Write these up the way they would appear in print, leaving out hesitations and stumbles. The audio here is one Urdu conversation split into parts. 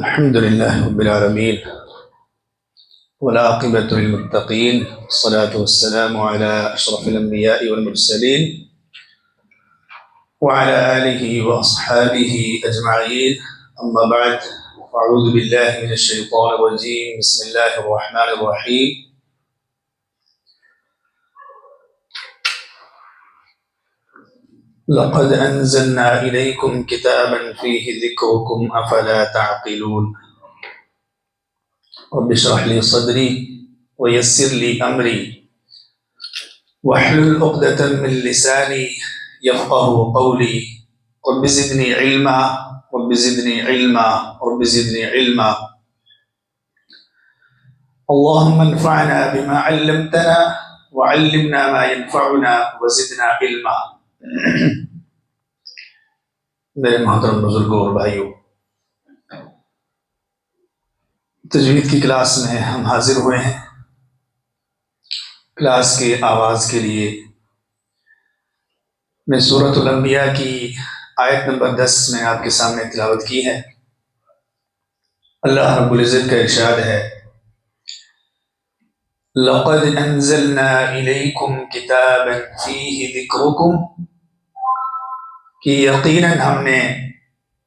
الحمد لله رب العالمين والعاقبة للمتقين والصلاة والسلام على أشرف الأنبياء والمرسلين وعلى آله وأصحابه أجمعين. أما بعد، أعوذ بالله من الشيطان الرجيم. بسم الله الرحمن الرحيم. لقد أنزلنا إليكم كتابا فيه ذكركم أفلا تعقلون. رب اشرح لي صدري ويسر لي أمري واحلل عقدة من لساني يفقه قولي. رب زدني علما رب زدني علما رب زدني علما. اللهم انفعنا بما علمتنا وعلمنا ما ينفعنا وزدنا علما. میرے محترم بزرگوں اور بھائیوں، تجوید کی کلاس میں ہم حاضر ہوئے ہیں. کلاس کے آغاز کے لیے میں سورۃ الانبیاء کی آیت نمبر 10 میں آپ کے سامنے تلاوت کی ہے. اللہ رب العزت کا ارشاد ہے: لقد انزلنا الیکم کتابا فیہ ذکرکم، کہ یقیناً ہم نے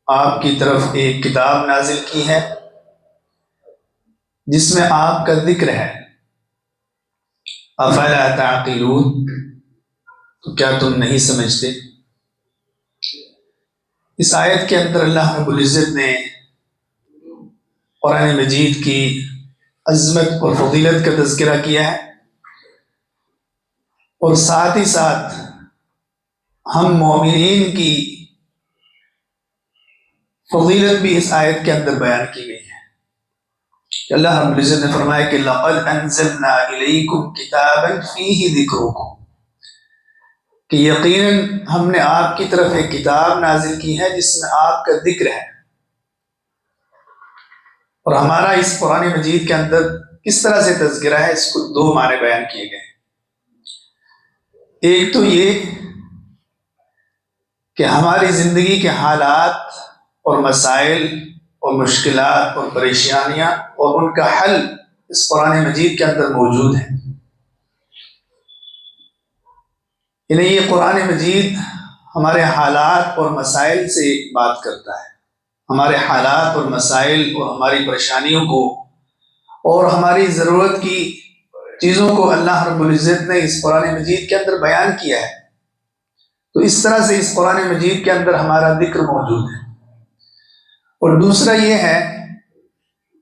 آپ کی طرف ایک کتاب نازل کی ہے جس میں آپ کا ذکر ہے. افلا تعقلون، تو کیا تم نہیں سمجھتے؟ اس آیت کے اندر اللہ رب العزت نے قرآن مجید کی عظمت اور فضیلت کا تذکرہ کیا ہے، اور ساتھ ہی ساتھ ہم مومنین کی فضیلت بھی اس آیت کے اندر بیان کی گئی ہے. کہ اللہ رب العزت نے فرمایا کہ لقد انزلنا الیکم کتابا فیہ ذکرکم، کہ یقیناً ہم نے آپ کی طرف ایک کتاب نازل کی ہے جس میں آپ کا ذکر ہے. اور ہمارا اس قرآن مجید کے اندر کس طرح سے تذکرہ ہے، اس کو دو معنی بیان کیے گئے. ایک تو یہ کہ ہماری زندگی کے حالات اور مسائل اور مشکلات اور پریشانیاں اور ان کا حل اس قرآن مجید کے اندر موجود ہیں. یعنی یہ قرآن مجید ہمارے حالات اور مسائل سے بات کرتا ہے. ہمارے حالات اور مسائل اور ہماری پریشانیوں کو اور ہماری ضرورت کی چیزوں کو اللہ رب العزت نے اس قرآن مجید کے اندر بیان کیا ہے. تو اس طرح سے اس قرآن مجید کے اندر ہمارا ذکر موجود ہے. اور دوسرا یہ ہے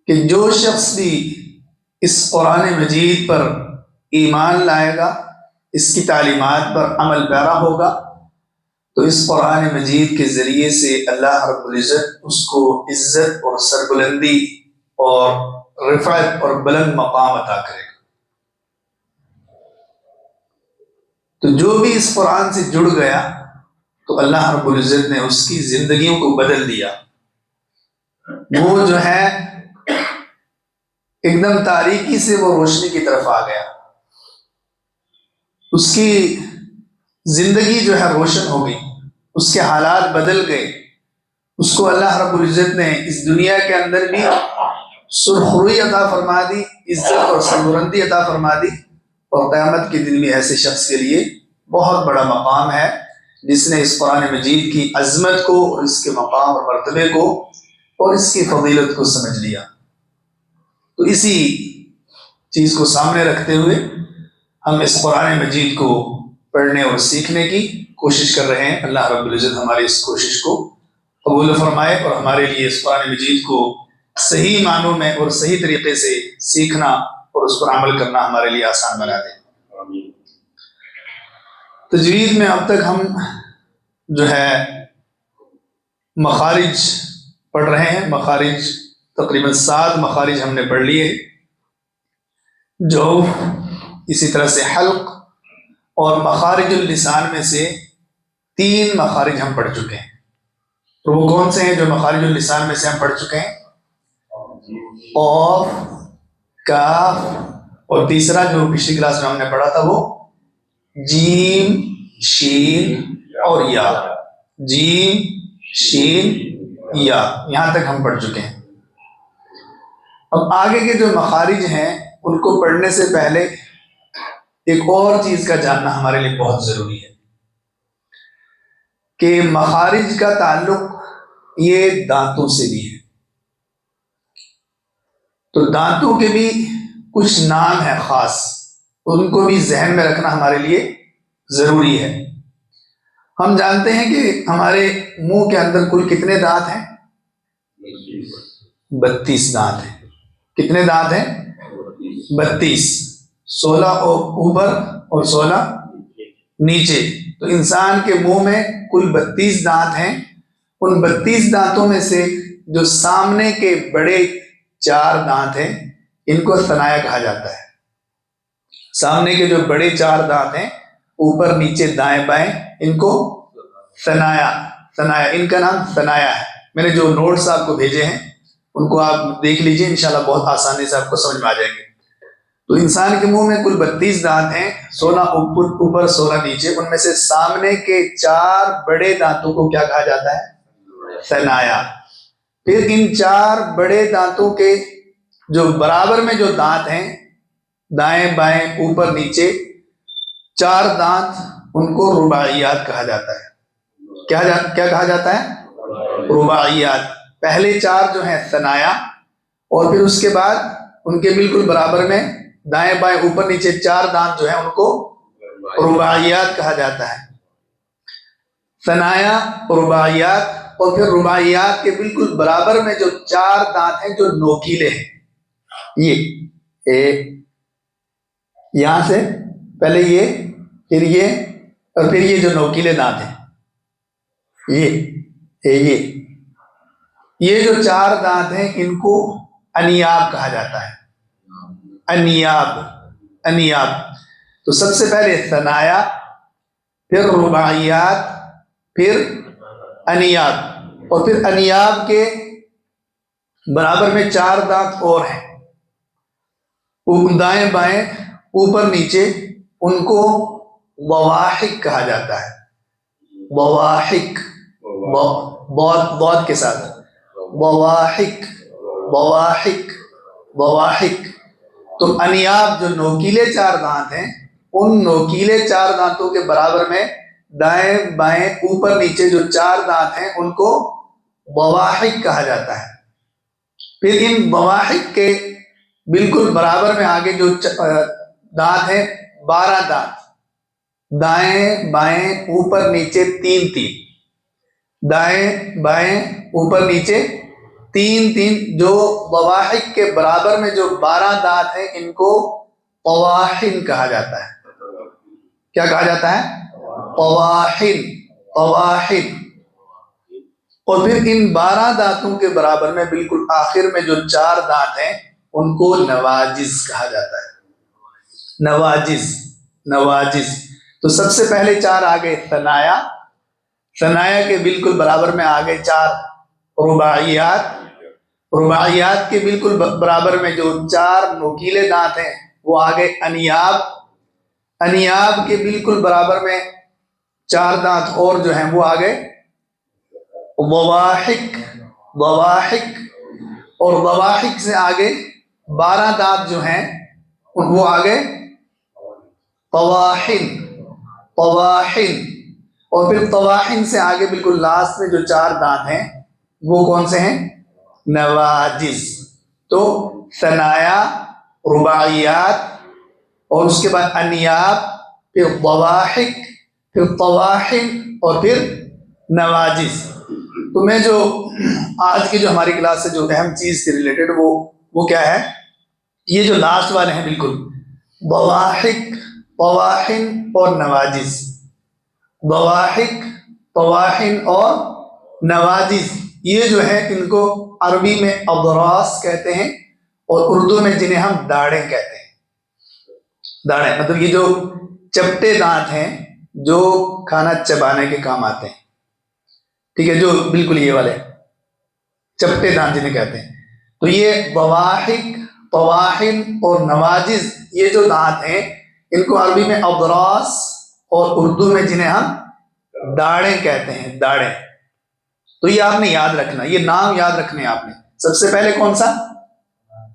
کہ جو شخص بھی اس قرآن مجید پر ایمان لائے گا، اس کی تعلیمات پر عمل پیرا ہوگا، تو اس قرآن مجید کے ذریعے سے اللہ رب العزت اس کو عزت اور سربلندی اور رفعت اور بلند مقام عطا کرے گا. تو جو بھی اس قرآن سے جڑ گیا تو اللہ رب العزت نے اس کی زندگیوں کو بدل دیا. وہ جو ہے ایک دم تاریکی سے وہ روشنی کی طرف آ گیا. اس کی زندگی جو ہے روشن ہو گئی، اس کے حالات بدل گئے. اس کو اللہ رب العزت نے اس دنیا کے اندر بھی سرخروئی عطا فرما دی، عزت اور سربلندی عطا فرما دی. اور قیامت کے دن بھی ایسے شخص کے لیے بہت بڑا مقام ہے جس نے اس قرآن مجید کی عظمت کو اور اس کے مقام اور مرتبے کو اور اس کی فضیلت کو سمجھ لیا. تو اسی چیز کو سامنے رکھتے ہوئے ہم اس قرآن مجید کو پڑھنے اور سیکھنے کی کوشش کر رہے ہیں. اللہ رب العزت ہماری اس کوشش کو قبول فرمائے اور ہمارے لیے اس قرآن مجید کو صحیح معنوں میں اور صحیح طریقے سے سیکھنا اور اس پر عمل کرنا ہمارے لیے آسان بنا دے. تجوید میں اب تک ہم جو ہے مخارج پڑھ رہے ہیں. مخارج تقریباً 7 مخارج ہم نے پڑھ لیے، جو اسی طرح سے حلق اور مخارج اللسان میں سے 3 مخارج ہم پڑھ چکے ہیں. تو وہ کون سے ہیں جو مخارج اللسان میں سے ہم پڑھ چکے ہیں؟ قاف، کاف، اور تیسرا جو پچھلی کلاس میں ہم نے پڑھا تھا وہ جیم، شین اور یا. جیم، شین، یا، یہاں تک ہم پڑھ چکے ہیں. اب آگے کے جو مخارج ہیں ان کو پڑھنے سے پہلے ایک اور چیز کا جاننا ہمارے لیے بہت ضروری ہے کہ مخارج کا تعلق یہ دانتوں سے بھی ہے. تو دانتوں کے بھی کچھ نام ہے خاص، ان کو بھی ذہن میں رکھنا ہمارے لیے ضروری ہے. ہم جانتے ہیں کہ ہمارے منہ کے اندر کل کتنے دانت ہیں؟ 32 دانت ہیں. کتنے دانت ہیں؟ 32. 16 اوپر اور 16 نیچے. تو انسان کے منہ میں کل 32 دانت ہیں. ان 32 دانتوں میں سے جو سامنے کے بڑے 4 دانت ہیں ان کو ثنایا کہا جاتا ہے. سامنے کے جو بڑے 4 دانت ہیں اوپر نیچے دائیں بائیں، ان کو ثنایا ان کا نام ثنایا ہے. میں نے جو نوٹس آپ کو بھیجے ہیں ان کو آپ دیکھ لیجئے، انشاءاللہ بہت آسانی سے آپ کو سمجھ میں آ جائیں گے. تو انسان کے منہ میں کل 32 دانت ہیں، 16 اوپر 16 نیچے. ان میں سے سامنے کے 4 بڑے دانتوں کو کیا کہا جاتا ہے؟ ثنایا. پھر ان 4 بڑے دانتوں کے جو برابر میں جو دانت ہیں دائیں بائیں اوپر نیچے 4 دانت، ان کو رباعیات کہا جاتا ہے. کیا کہا جاتا ہے؟ رباعیات. پہلے 4 جو ہیں ثنایا، اور پھر اس کے بعد ان کے بالکل برابر میں دائیں بائیں اوپر نیچے 4 دانت جو ہیں ان کو رباعیات کہا جاتا ہے. ثنایا، رباعیات، اور پھر رباعیات کے بالکل برابر میں جو 4 دانت ہیں جو نوکیلے ہیں. یہ یہاں سے پہلے یہ، پھر یہ، اور پھر یہ جو نوکیلے دانت ہیں یہ جو 4 دانت ہیں ان کو انیاب کہا جاتا ہے. انیاب. تو سب سے پہلے ثنایا، پھر رباعیات، پھر انیاب، اور پھر انیاب کے برابر میں 4 دانت اور ہیں دائیں بائیں اوپر نیچے، ان کو بواحق کہا جاتا ہے. بواحق، بہت کے ساتھ بواحق. تو انیاب جو نوکیلے 4 دانت ہیں ان نوکیلے 4 دانتوں کے برابر میں دائیں بائیں اوپر نیچے جو 4 دانت ہیں ان کو بواحق کہا جاتا ہے. پھر ان بواحق کے بالکل برابر میں آگے جو دانت ہیں 12 دانت، دائیں بائیں اوپر نیچے 3 دائیں بائیں اوپر نیچے 3 جو بواحق کے برابر میں جو 12 دانت ہیں ان کو قواحن کہا جاتا ہے. کیا کہا جاتا ہے؟ قواحن. اور پھر ان 12 دانتوں کے برابر میں بالکل آخر میں جو 4 دانت ہیں ان کو نواجز کہا جاتا ہے. نواجز. تو سب سے پہلے 4 آگے ثنایا کے بالکل برابر میں آگے 4 رباعیات کے بالکل برابر میں جو 4 نوکیلے دانت ہیں وہ آگے انیاب کے بالکل برابر میں 4 دانت اور جو ہیں وہ آگے بواحق. اور بواحق سے آگے 12 دانت جو ہیں وہ آگے طواحن. اور پھر طواحن سے آگے بالکل لاسٹ میں جو 4 دانت ہیں وہ کون سے ہیں؟ نواجز. تو ثنایا، رباعیات، اور اس کے بعد انیاب، پھر بواحق، پھر طواحن، اور پھر نواجز. تو میں جو آج کی جو ہماری کلاس سے جو اہم چیز سے ریلیٹڈ وہ کیا ہے؟ یہ جو لاسٹ والے ہیں بالکل بواحق، طواحن اور نواجز. بواحق، طواحن اور نواجز یہ جو ہے ان کو عربی میں اضراس کہتے ہیں اور اردو میں جنہیں ہم داڑیں کہتے ہیں. داڑیں مطلب یہ جو چپٹے دانت ہیں جو کھانا چبانے کے کام آتے ہیں. ٹھیک ہے، جو بالکل یہ والے چپٹے دانت جنہیں کہتے ہیں. تو یہ بواحق، طواحن اور نواجز یہ جو دانت ہیں ان کو عربی میں اضراس اور اردو میں جنہیں ہم داڑیں کہتے ہیں. داڑیں. تو یہ آپ نے یاد رکھنا، یہ نام یاد رکھنے آپ نے. سب سے پہلے کون سا؟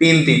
3-3।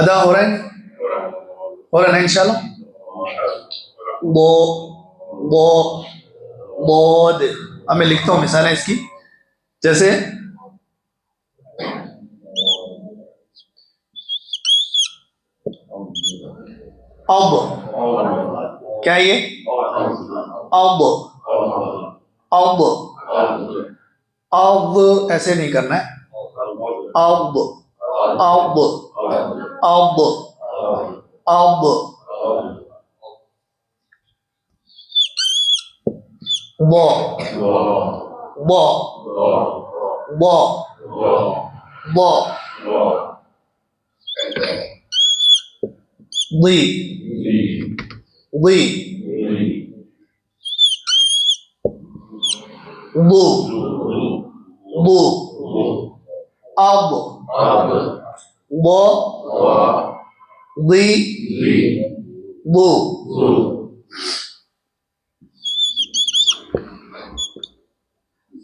ادا ہو رہا ہے نا انشاءاللہ. بو بو بود. اب میں لکھتا ہوں مثالیں اس کی، جیسے اب. کیا یہ اب اب اب ایسے نہیں کرنا ہے. اب اب اب اب بو بو بو بو ضی ضی بو بو اب بو ضی بو.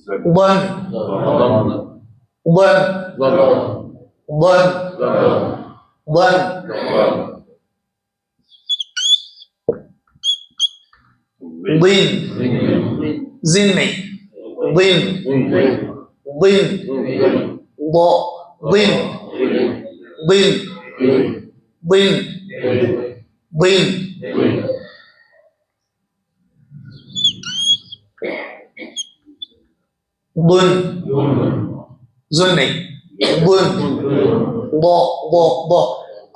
بن بن بن بن ضین زین نہیں ضین ضین ضو ضین ضین ضین ضین. بن زن نہیں بن بو بو بو.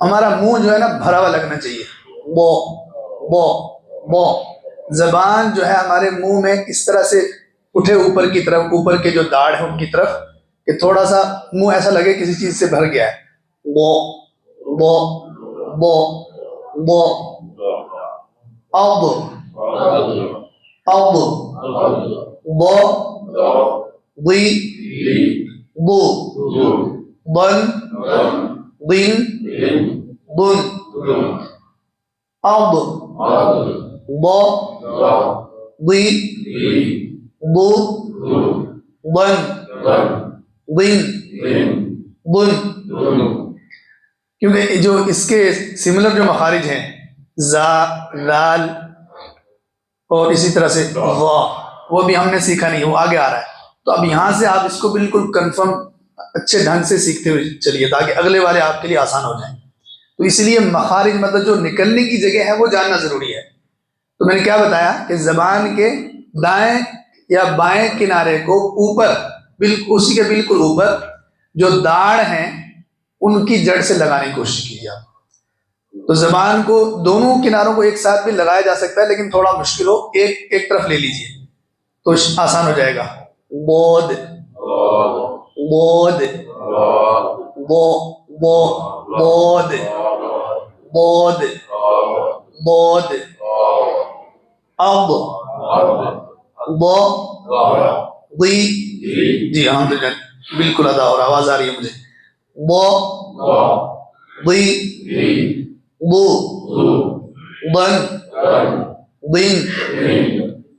ہمارا منہ جو ہے نا بھرا ہوا لگنا چاہیے. بو بو بو. زبان جو ہے ہمارے منہ میں اس طرح سے اٹھے اوپر کی طرف، اوپر کے جو داڑھ ہے ان کی طرف، کہ تھوڑا سا منہ ایسا لگے کسی چیز سے بھر گیا ہے. بو بو بو بو. اب اب بو ضی بو بن ضین بن. اب بو ضی بو بن ضین بن. کیونکہ جو اس کے سملر جو مخارج ہیں زا لال اور اسی طرح سے وا، وہ بھی ہم نے سیکھا نہیں، وہ آگے آ رہا ہے. تو اب یہاں سے آپ اس کو بالکل کنفرم اچھے ڈھنگ سے سیکھتے ہوئے چلیے تاکہ اگلے والے آپ کے لیے آسان ہو جائیں. تو اس لیے مخارج مطلب جو نکلنے کی جگہ ہے وہ جاننا ضروری ہے. تو میں نے کیا بتایا کہ زبان کے دائیں یا بائیں کنارے کو اوپر، بالکل اسی کے بالکل اوپر جو داڑھ ہیں ان کی جڑ سے لگانے کی کوشش کیجیے آپ. تو زبان کو دونوں کناروں کو ایک ساتھ بھی لگایا جا سکتا ہے، لیکن تھوڑا مشکل ہو، ایک طرف لے لیجیے تو آسان ہو جائے گا. بود بود بو بو بود بود بود. اب بو ضی. جی ہاں بالکل ادا ہو رہا، آواز آ رہی ہے مجھے. بو ضی بو بن ضین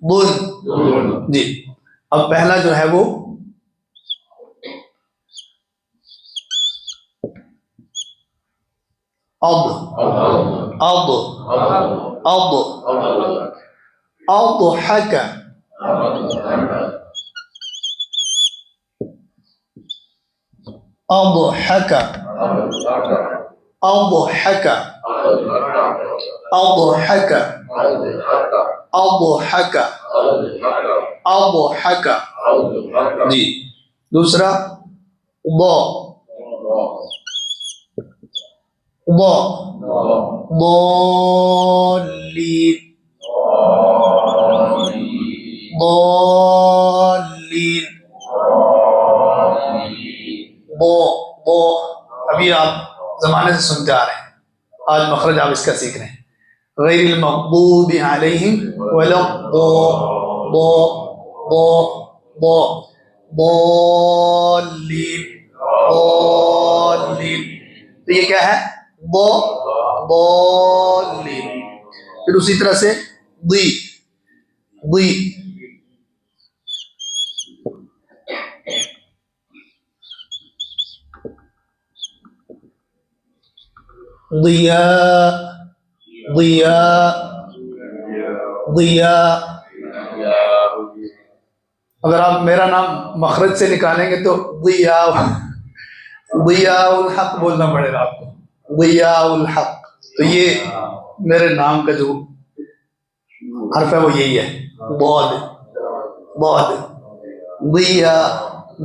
بن. جی اب پہلا جو ہے وہ اب اب اب اضحک اضحک اضحک اضحک اضحک اضحک. جی دوسرا ضو ضو ضالین ضالین. بو بو. ابھی آپ زمانے سے سنتے آ رہے ہیں، آج مخرج آپ اس کا سیکھ رہے ہیں. غیر المغضوب علیہم ولا بو بو بو بو ضالین ضالین. تو یہ کیا ہے؟ بو ضالین. پھر اسی طرح سے ضی ضی. ضیاء ضیاء ضیاء. اگر آپ میرا نام مخرج سے نکالیں گے تو ضیاء ضیاء الحق بولنا پڑے گا آپ کو. ضیاء الحق. تو یہ میرے نام کا جو حرف ہے وہ یہی ہے. ضاد ضاد. ضیاء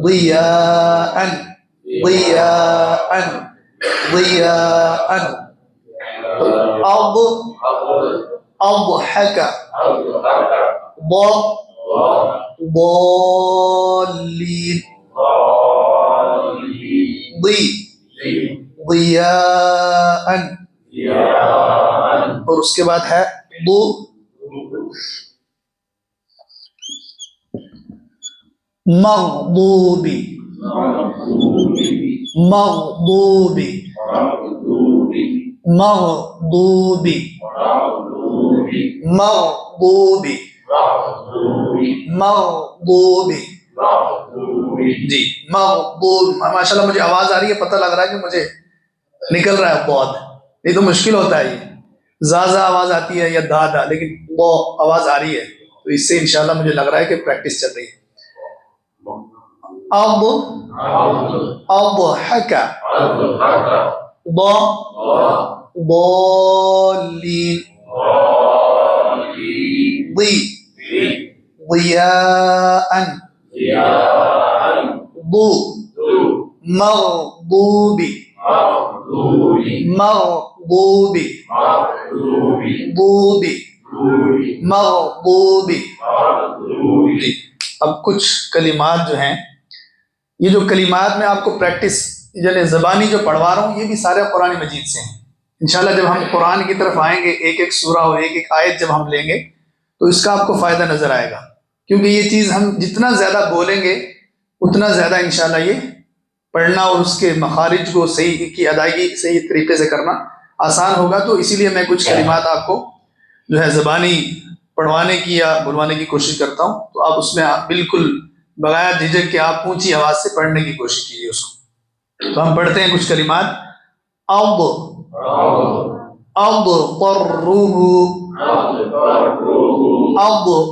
ضیاء ضیاء ضیاء. اضحك ضالين ضیاء. اور اس کے بعد ہے ضو. مغضوبی مغضوبی مغضوبی مغضوبی مغضوبی. جی مغضوب. ماشاء اللہ مجھے آواز آ رہی ہے, پتہ لگ رہا ہے کہ مجھے نکل رہا ہے بہت. یہ تو مشکل ہوتا ہے, یہ زازا آواز آتی ہے یا دادا, لیکن وہ آواز آ رہی ہے, تو اس سے انشاءاللہ مجھے لگ رہا ہے کہ پریکٹس چل رہی ہے. اضحك ضالين ضياء ضو مغضوب مغضوب ضوب مغضوب. اب کچھ کلمات جو ہیں, یہ جو کلمات میں آپ کو پریکٹس یعنی زبانی جو پڑھوا رہا ہوں, یہ بھی سارے قرآن مجید سے ہیں. انشاءاللہ جب ہم قرآن کی طرف آئیں گے, ایک ایک سورہ اور ایک ایک آیت جب ہم لیں گے تو اس کا آپ کو فائدہ نظر آئے گا, کیونکہ یہ چیز ہم جتنا زیادہ بولیں گے اتنا زیادہ انشاءاللہ یہ پڑھنا اور اس کے مخارج کو صحیح کی ادائیگی صحیح طریقے سے کرنا آسان ہوگا. تو اسی لیے میں کچھ کلمات آپ کو جو ہے زبانی پڑھوانے کی یا بلوانے کی کوشش کرتا ہوں, تو آپ اس میں بالکل بغیر جھجک کے آپ اونچی آواز سے پڑھنے کی کوشش کیجیے اس کو. تو ہم پڑھتے ہیں کچھ کلمات. اضطروه اضطروه اضطروه اضرب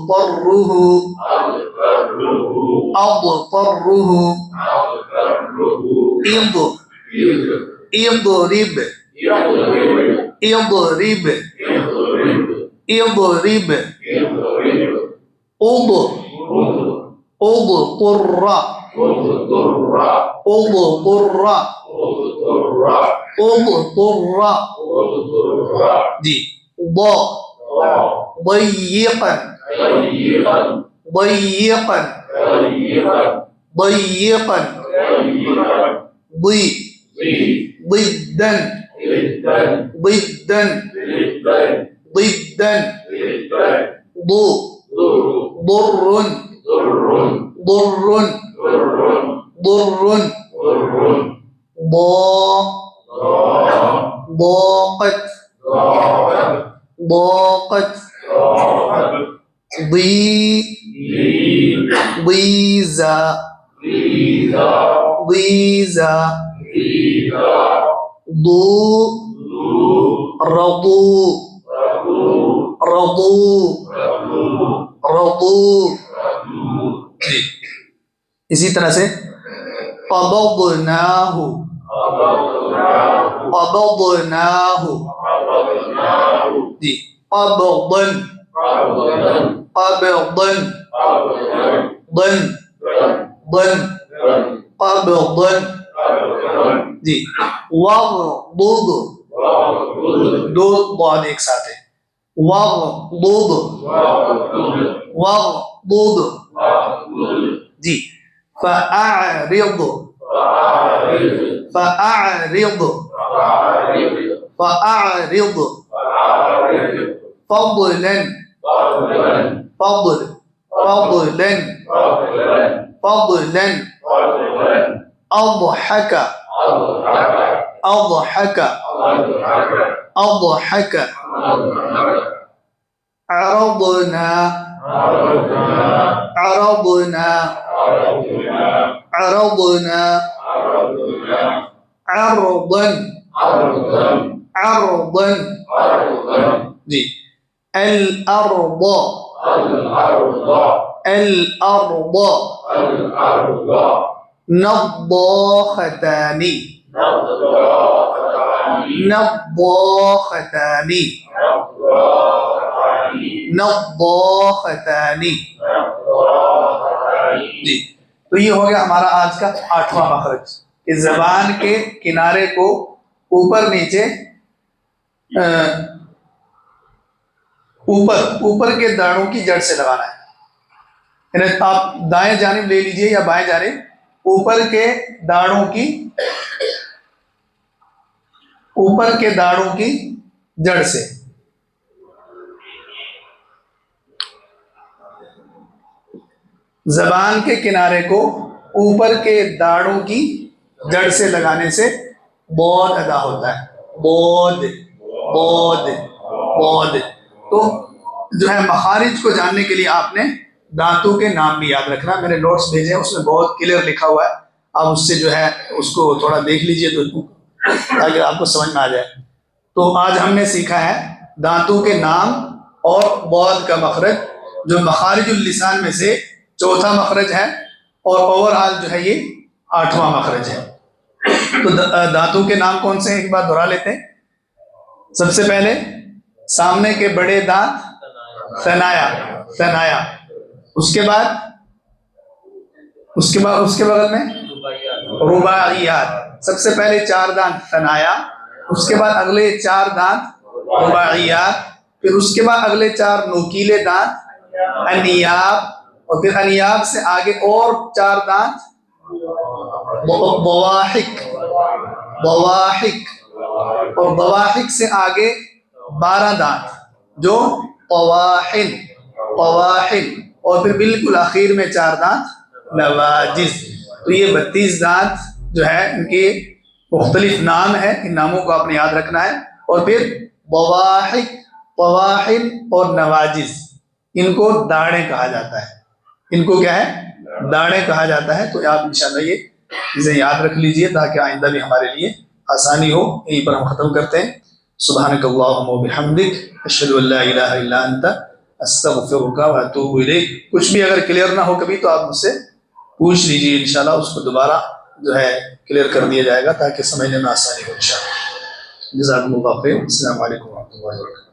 اضرب اضرب اضطر اضطر جی. ضيقا ضيقا ضيقا ضدا ضدا ضدا ضر ضر ضر ضاقت ضاقت ضيزا ضيزا رضو رضو رضو. اسی طرح سے قبضناه قبضناه جی. قبضا قبضا ضن ضن قبضا جی. وغضض دو ضاد ایک ساتھ ہے. وغضض وغضض جی. فأعرض فأعرض فأعرض فضلا فضل فضلا فضلا أضحك أضحك أضحك عرضنا عرضنا عرضنا عرضا عرضا جی الارض الارض نضاختان نضاختان نضاختان جی. تو یہ ہو گیا ہمارا آج کا 8واں مخرج کہ زبان کے کنارے کو اوپر نیچے اوپر کے داڑوں کی جڑ سے لگانا ہے. یعنی آپ دائیں جانب لے لیجئے یا بائیں جانب اوپر کے داڑوں کی جڑ سے. زبان کے کنارے کو اوپر کے داڑوں کی جڑ سے لگانے سے بود ادا ہوتا ہے. بود بود بود. تو جو ہے مخارج کو جاننے کے لیے آپ نے دانتوں کے نام بھی یاد رکھنا. میں نے نوٹس بھیجے ہیں، اس میں بہت کلیئر لکھا ہوا ہے. آپ اس سے جو ہے اس کو تھوڑا دیکھ لیجئے تو تاکہ آپ کو سمجھ میں آ جائے. تو آج ہم نے سیکھا ہے دانتوں کے نام اور بود کا مخرج، جو مخارج اللسان میں سے چوتھا مخرج ہے اور اوور آل جو ہے یہ 8واں مخرج ہے. تو دانتوں کے نام کون سے ہیں ایک بار دہرا لیتے ہیں. سب سے پہلے سامنے کے بڑے دانت ثنایا. اس کے بغل میں رباعیات. سب سے پہلے 4 دانت ثنایا، اس کے بعد اگلے 4 دانت رباعیات، پھر اس کے بعد اگلے 4 نوکیلے دانت انیاب، اور پھر انیاب سے آگے اور 4 دانت بواحک، اور بواحک سے آگے 12 دانت جو قواحل، اور پھر بالکل آخر میں 4 دانت نواجز. تو یہ 32 دانت جو ہے ان کے مختلف نام ہیں. ان ناموں کو آپ نے یاد رکھنا ہے. اور پھر بواحک، قواحل اور نواجز، ان کو داڑیں کہا جاتا ہے. ان کو کیا ہے؟ داڑیں کہا جاتا ہے. تو آپ انشاءاللہ یہ چیزیں یاد رکھ لیجئے تاکہ آئندہ بھی ہمارے لیے آسانی ہو. یہیں پر ہم ختم کرتے ہیں. سبحانک اللہم و بحمدک اشہد ان لا الہ الا انت استغفرک و اتوب الیک. کچھ بھی اگر کلیئر نہ ہو کبھی تو آپ مجھ سے پوچھ لیجئے، انشاءاللہ اس کو دوبارہ جو ہے کلیئر کر دیا جائے گا تاکہ سمجھنے میں آسانی ہو انشاءاللہ. جزاکم اللہ خیر. السلام علیکم و رحمۃ اللہ وبرکاتہ.